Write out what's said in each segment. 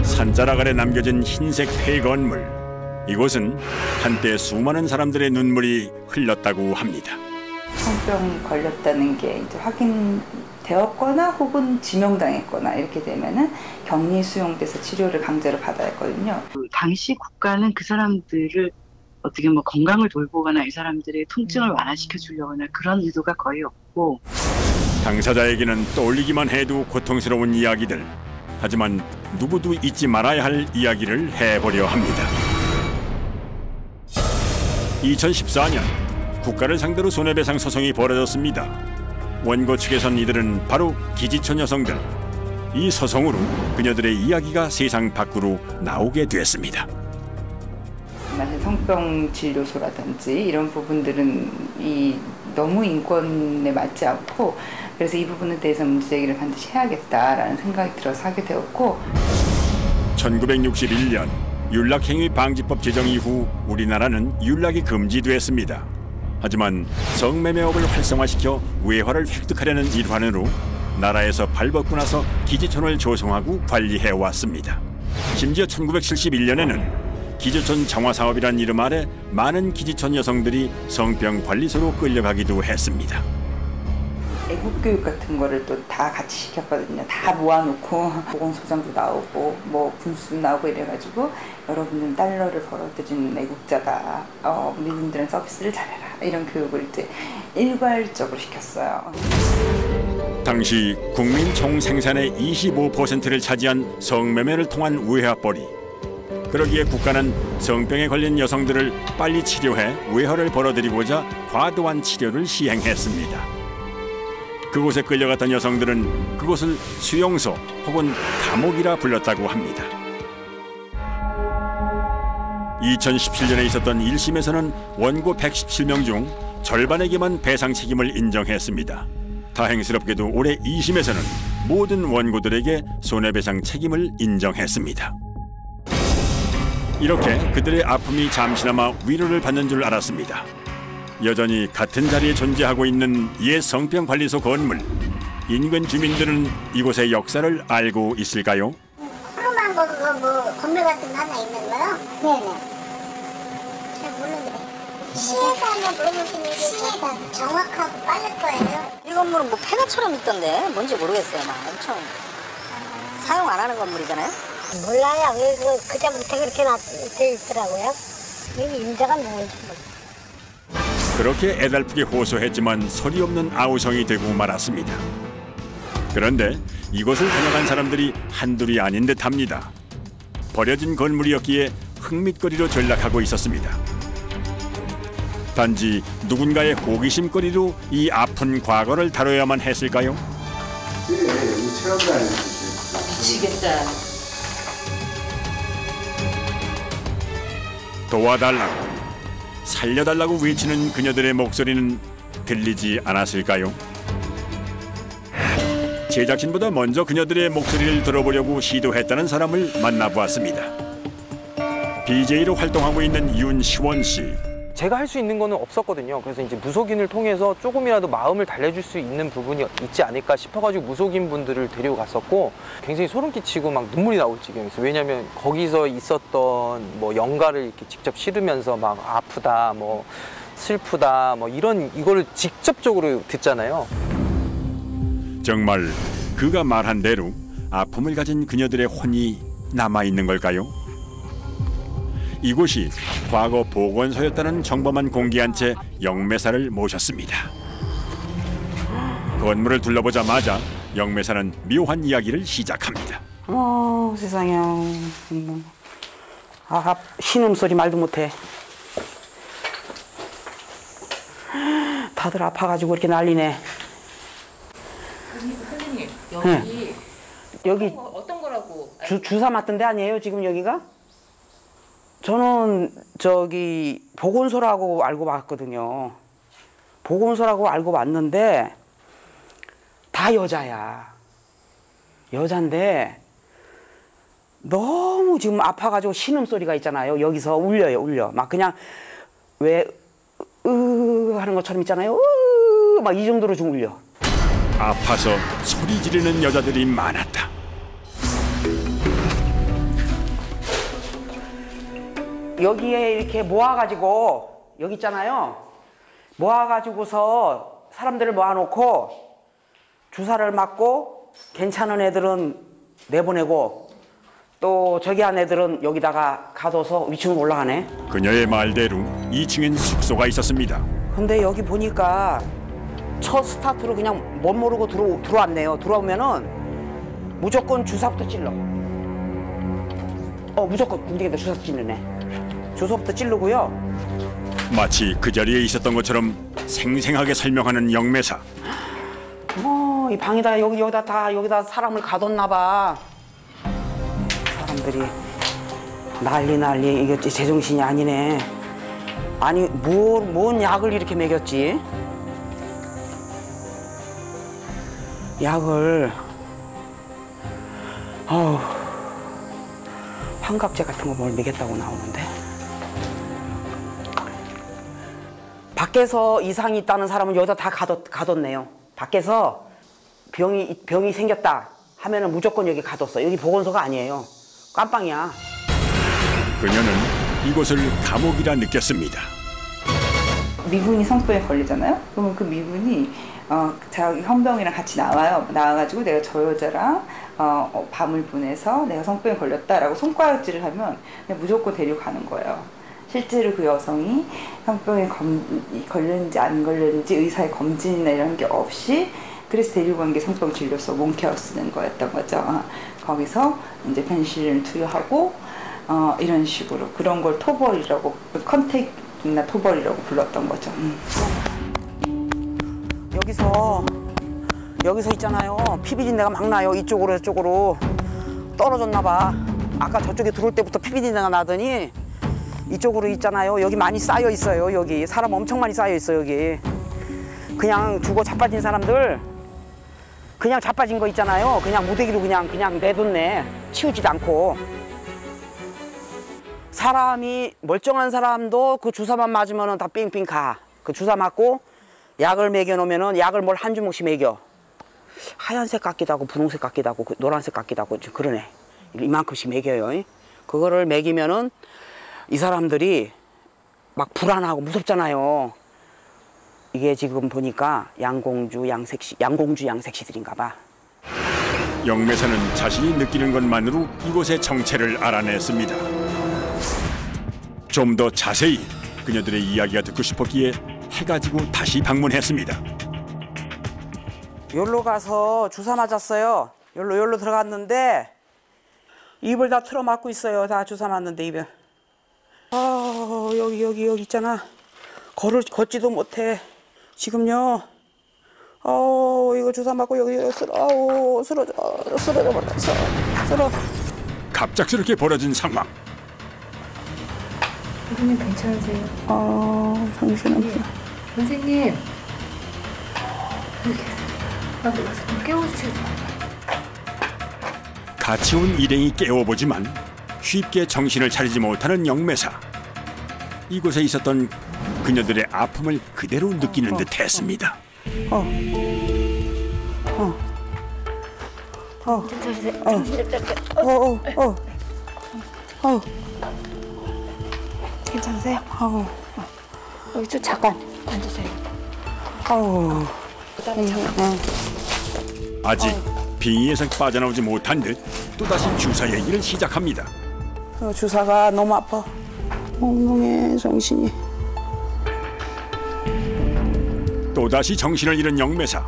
산자락 아래 남겨진 흰색 폐건물. 이곳은 한때 수많은 사람들의 눈물이 흘렀다고 합니다. 성병 걸렸다는 게 이제 확인되었거나 혹은 지명당했거나 이렇게 되면은 격리 수용돼서 치료를 강제로 받아야 했거든요. 당시 국가는 그 사람들을 어떻게 뭐 건강을 돌보거나 이 사람들의 통증을 완화시켜 주려거나 그런 의도가 거의 없고, 당사자에게는 떠올리기만 해도 고통스러운 이야기들. 하지만 누구도 잊지 말아야 할 이야기를 해보려 합니다. 2014년 국가를 상대로 손해배상 소송이 벌어졌습니다. 원고 측에선 이들은 바로 기지촌 여성들. 이 소송으로 그녀들의 이야기가 세상 밖으로 나오게 됐습니다. 성병 진료소라든지 이런 부분들은 너무 인권에 맞지 않고, 그래서 이 부분에 대해서 문제제기를 반드시 해야겠다라는 생각이 들어서 하게 되었고, 1961년 윤락행위 방지법 제정 이후 우리나라는 윤락이 금지됐습니다. 하지만 성매매업을 활성화시켜 외화를 획득하려는 일환으로 나라에서 발벗고 나서 기지촌을 조성하고 관리해왔습니다. 심지어 1971년에는 기지촌 정화사업이란 이름 아래 많은 기지촌 여성들이 성병관리소로 끌려가기도 했습니다. 애국교육 같은 거를 또 다 같이 시켰거든요. 다 모아놓고 보건소장도 나오고 뭐 군수도 나오고 이래가지고 여러분들은 달러를 벌어들이는 애국자다. 우리들은 서비스를 잘해라. 이런 교육을 이제 일괄적으로 시켰어요. 당시 국민 총 생산의 25%를 차지한 성매매를 통한 외화벌이. 그러기에 국가는 성병에 걸린 여성들을 빨리 치료해 외화를 벌어들이고자 과도한 치료를 시행했습니다. 그곳에 끌려갔던 여성들은 그곳을 수용소 혹은 감옥이라 불렀다고 합니다. 2017년에 있었던 1심에서는 원고 117명 중 절반에게만 배상 책임을 인정했습니다. 다행스럽게도 올해 2심에서는 모든 원고들에게 손해배상 책임을 인정했습니다. 이렇게 그들의 아픔이 잠시나마 위로를 받는 줄 알았습니다. 여전히 같은 자리에 존재하고 있는 옛 성병관리소 건물. 인근 주민들은 이곳의 역사를 알고 있을까요? 조그만 뭐 건물 같은 거 하나 있는 거요? 네네. 잘 모르는데. 시에서 한번 물어보시는 게 시에가 정확하고 빠를 거예요. 이 건물은 뭐 폐가처럼 있던데 뭔지 모르겠어요. 막 엄청 사용 안 하는 건물이잖아요. 몰라요. 그때부터 그렇게 돼 있더라고요. 여기 임자가 누군지 몰라요. 그렇게 애달프게 호소했지만 소리 없는 아우성이 되고 말았습니다. 그런데 이곳을 다녀간 사람들이 한둘이 아닌 듯합니다. 버려진 건물이었기에 흙밑거리로 전락하고 있었습니다. 단지 누군가의 호기심거리로 이 아픈 과거를 다뤄야만 했을까요? 네, 여기 체험단이 미치겠다. 도와달라고, 살려달라고 외치는 그녀들의 목소리는 들리지 않았을까요? 제작진보다 먼저 그녀들의 목소리를 들어보려고 시도했다는 사람을 만나보았습니다. BJ로 활동하고 있는 윤시원 씨. 제가 할 수 있는 거는 없었거든요. 그래서 이제 무속인을 통해서 조금이라도 마음을 달래줄 수 있는 부분이 있지 않을까 싶어가지고 무속인 분들을 데리고 갔었고, 굉장히 소름 끼치고 막 눈물이 나올 지경이었어요. 왜냐하면 거기서 있었던 뭐 영가를 이렇게 직접 실으면서 막 아프다, 뭐 슬프다, 뭐 이거를 직접적으로 듣잖아요. 정말 그가 말한 대로 아픔을 가진 그녀들의 혼이 남아있는 걸까요? 이곳이 과거 보건소였다는 정보만 공개한 채 영매사를 모셨습니다. 건물을 둘러보자마자 영매사는 묘한 이야기를 시작합니다. 세상에. 신음소리 말도 못해. 다들 아파가지고 이렇게 난리네. 선생님, 여기 어떤 거라고? 주사 맞던 데 아니에요, 지금 여기가? 저는 저기 보건소라고 알고 왔거든요. 보건소라고 알고 왔는데 다 여자야. 여잔데 너무 지금 아파가지고 신음소리가 있잖아요. 여기서 울려요, 울려. 막 그냥 왜 하는 것처럼 있잖아요. 막 이 정도로 좀 울려. 아파서 소리 지르는 여자들이 많았다. 여기에 이렇게 모아가지고 여기 있잖아요. 모아가지고서 사람들을 모아놓고 주사를 맞고 괜찮은 애들은 내보내고 또 저기 한 애들은 여기다가 가둬서 위층으로 올라가네. 그녀의 말대로 2층엔 숙소가 있었습니다. 근데 여기 보니까 첫 스타트로 그냥 못 모르고 들어왔네요. 들어오면은 무조건 주사부터 찔러. 무조건 움직인다. 주사 찔르네. 주사부터 찌르고요. 마치 그 자리에 있었던 것처럼 생생하게 설명하는 영매사. 이 방에다 여기다 사람을 가뒀나 봐. 사람들이 난리 이게 제정신이 아니네. 아니 뭔 약을 이렇게 먹였지? 약을 환각제 같은 거 뭘 먹였다고 나오는데. 밖에서 이상이 있다는 사람은 여기다 다 가뒀네요. 밖에서 병이 생겼다 하면은 무조건 여기 가뒀어. 여기 보건소가 아니에요. 깜빵이야. 그녀는 이곳을 감옥이라 느꼈습니다. 미군이 성병에 걸리잖아요. 그러면 그 미군이 자기 헌병이랑 같이 나와요. 나와가지고 내가 저 여자랑 밤을 보내서 내가 성병에 걸렸다라고 손가락질을 하면 그냥 무조건 데려가는 거예요. 실제로 그 여성이 성병에 걸렸는지 안 걸렸는지 의사의 검진이나 이런 게 없이 그래서 데리고 간 게 성병 진료소 몽케어 쓰는 거였던 거죠. 거기서 이제 펜실린을 투여하고 이런 식으로 그런 걸 토벌이라고 컨택이나 토벌이라고 불렀던 거죠. 여기서 있잖아요. 피비린내가 막 나요. 이쪽으로 저쪽으로 떨어졌나 봐. 아까 저쪽에 들어올 때부터 피비린내가 나더니 이쪽으로 있잖아요. 여기 많이 쌓여 있어요. 여기 사람 엄청 많이 쌓여 있어요. 여기 그냥 죽어 자빠진 사람들 그냥 자빠진 거 있잖아요. 그냥 무대기로 그냥 내뒀네. 치우지도 않고. 사람이 멀쩡한 사람도 그 주사만 맞으면은 다 삥삥 가. 그 주사 맞고 약을 먹여 놓으면은 약을 뭘 한 주먹씩 먹여. 하얀색 같기도 하고 분홍색 같기도 하고 노란색 같기도 하고 그러네. 이만큼씩 먹여요. 그거를 먹이면은 이 사람들이 막 불안하고 무섭잖아요. 이게 지금 보니까 양공주 양색시들인가 봐. 영매사는 자신이 느끼는 것만으로 이곳의 정체를 알아냈습니다. 좀 더 자세히 그녀들의 이야기가 듣고 싶었기에 해가지고 다시 방문했습니다. 여기로 가서 주사 맞았어요. 여기로 들어갔는데 입을 다 틀어막고 있어요. 다 주사 맞는데 입에. 여기 있잖아. 걷지도 못해. 지금요. 이거 주사 맞고 여기 쓰러져 버렸어. 갑작스럽게 벌어진 상황. 선생님 괜찮으세요? 정신없어. 선생님 여기 와서 좀 깨워주셔야 돼요. 같이 온 일행이 깨워보지만 쉽게 정신을 차리지 못하는 영매사. 이곳에 있었던 그녀들의 아픔을 그대로 느끼는 듯했습니다. 괜찮으세요? 여기 좀 잠깐 앉으세요. 아직 빙의에서 빠져나오지 못한 듯 또다시 주사 얘기를 시작합니다. 주사가 너무 아파. 멍멍해 정신이. 또다시 정신을 잃은 영매사.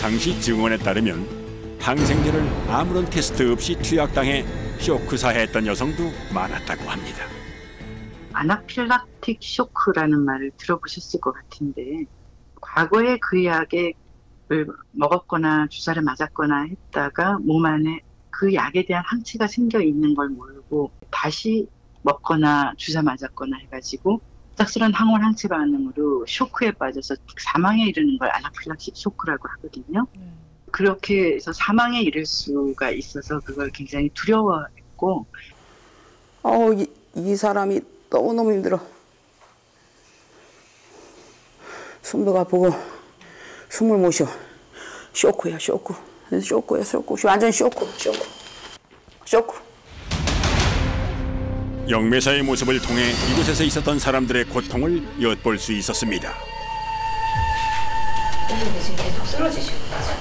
당시 증언에 따르면 항생제를 아무런 테스트 없이 투약당해 쇼크사했던 여성도 많았다고 합니다. 아나필락틱 쇼크라는 말을 들어보셨을 것 같은데 과거에 그 약을 먹었거나 주사를 맞았거나 했다가 몸 안에 그 약에 대한 항체가 생겨 있는 걸 모르고 다시 먹거나 주사 맞았거나 해가지고 갑작스런 항원 항체 반응으로 쇼크에 빠져서 사망에 이르는 걸 아나필락틱 쇼크라고 하거든요. 그렇게 해서 사망에 이를 수가 있어서 그걸 굉장히 두려워했고 이 사람이 너무너무 힘들어. 숨도 가쁘고 숨을 못 쉬어. 쇼크야 쇼크. 완전 쇼크. 영매사의 모습을 통해 이곳에서 있었던 사람들의 고통을 엿볼 수 있었습니다. 근데 지금 계속 쓰러지시고 계세요.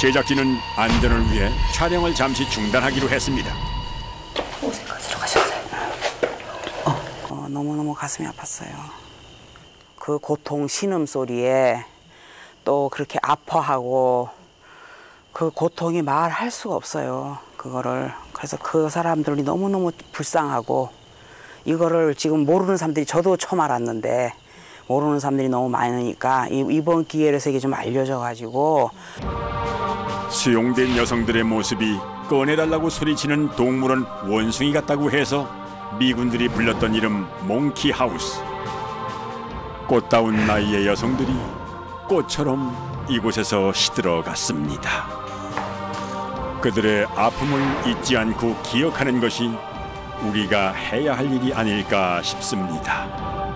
제작진은 안전을 위해 촬영을 잠시 중단하기로 했습니다. 어디까지 들어가셨어요? 너무너무 가슴이 아팠어요. 그 고통 신음소리에 또 그렇게 아파하고 그 고통이 말할 수가 없어요. 그거를. 그래서 그 사람들이 너무너무 불쌍하고 이거를 지금 모르는 사람들이 저도 처음 알았는데 모르는 사람들이 너무 많으니까 이번 기회에서 이게 좀 알려져가지고 수용된 여성들의 모습이 꺼내달라고 소리치는 동물원 원숭이 같다고 해서 미군들이 불렀던 이름 몽키하우스. 꽃다운 나이의 여성들이 꽃처럼 이곳에서 시들어갔습니다. 그들의 아픔을 잊지 않고 기억하는 것이 우리가 해야 할 일이 아닐까 싶습니다.